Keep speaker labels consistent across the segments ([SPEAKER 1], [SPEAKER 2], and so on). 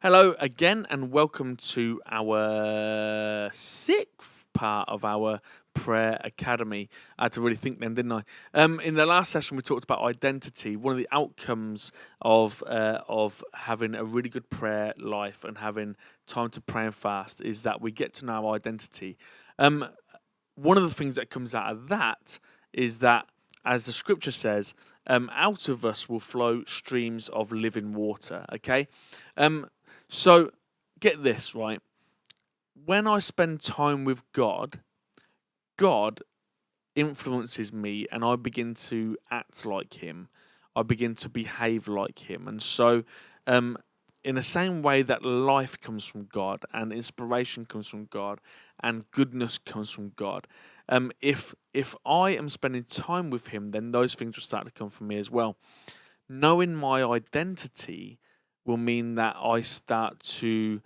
[SPEAKER 1] Hello again, and welcome to our sixth part of our prayer academy. I had to really think then, didn't I? In the last session, we talked about identity. One of the outcomes of having a really good prayer life and having time to pray and fast is that we get to know our identity. Um, One of the things that comes out of that is that, as the scripture says, out of us will flow streams of living water. Okay, um, so get this right. When I spend time with God, God influences me, and I begin to act like Him. I begin to behave like Him, and so, um, in the same way that life comes from God, and inspiration comes from God, and goodness comes from God, if I am spending time with Him, then those things will start to come from me as well. Knowing my identity will mean that I start to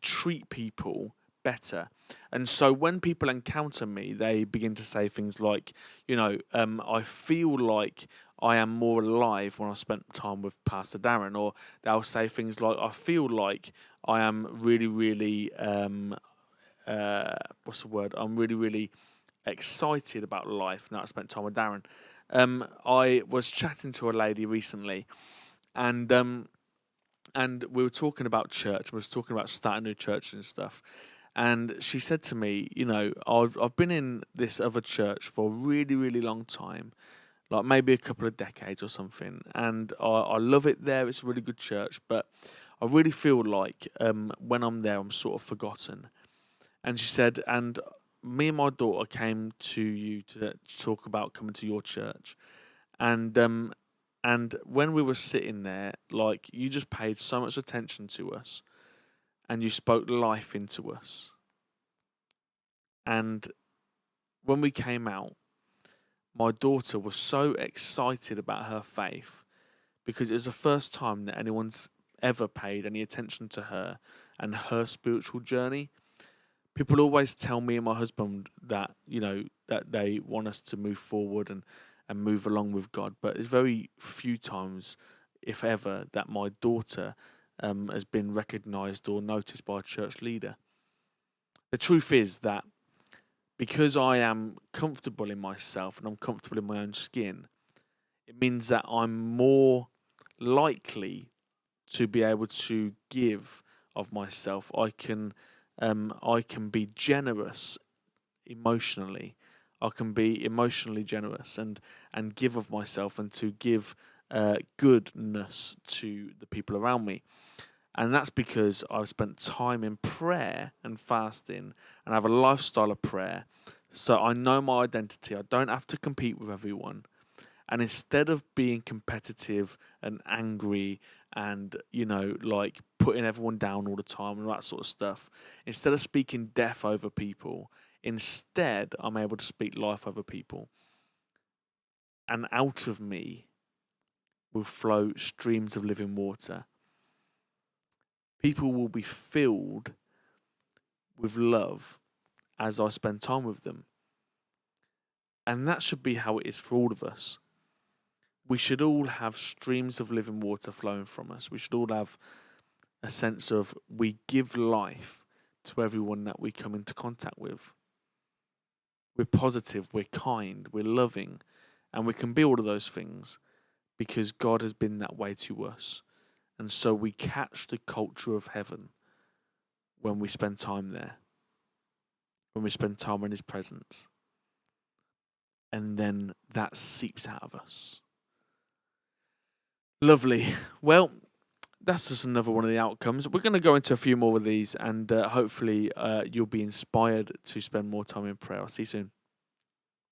[SPEAKER 1] treat people better. And so when people encounter me, they begin to say things like, I feel like I am more alive when I spent time with Pastor Darren, or they'll say things like, I feel like I am really, really, what's the word? I'm really, really excited about life now I spent time with Darren. I was chatting to a lady recently, and we were talking about church. We was talking about starting new church and stuff. And she said to me, I've been in this other church for a really, really long time, like maybe a couple of decades or something. And I love it there. It's a really good church, but I really feel like when I'm there, I'm sort of forgotten. And she said, and me and my daughter came to you to talk about coming to your church. And when we were sitting there, like, you just paid so much attention to us, and you spoke life into us. And when we came out, my daughter was so excited about her faith because it was the first time that anyone's ever paid any attention to her and her spiritual journey. People always tell me and my husband that, that they want us to move forward and move along with God. But it's very few times, if ever, that my daughter has been recognized or noticed by a church leader. The truth is that because I am comfortable in myself and I'm comfortable in my own skin, it means that I'm more likely to be able to give of myself. I can be generous emotionally. I can be emotionally generous and give of myself, and to give goodness to the people around me. And that's because I've spent time in prayer and fasting, and I have a lifestyle of prayer. So I know my identity. I don't have to compete with everyone. And instead of being competitive and angry and, like putting everyone down all the time and that sort of stuff, instead of speaking death over people, instead I'm able to speak life over people. And out of me will flow streams of living water. People will be filled with love as I spend time with them. And that should be how it is for all of us. We should all have streams of living water flowing from us. We should all have a sense of we give life to everyone that we come into contact with. We're positive, we're kind, we're loving, and we can be all of those things because God has been that way to us. And so we catch the culture of heaven when we spend time there, when we spend time in His presence. And then that seeps out of us. Lovely. Well, that's just another one of the outcomes. We're going to go into a few more of these, and hopefully you'll be inspired to spend more time in prayer. I'll see you soon.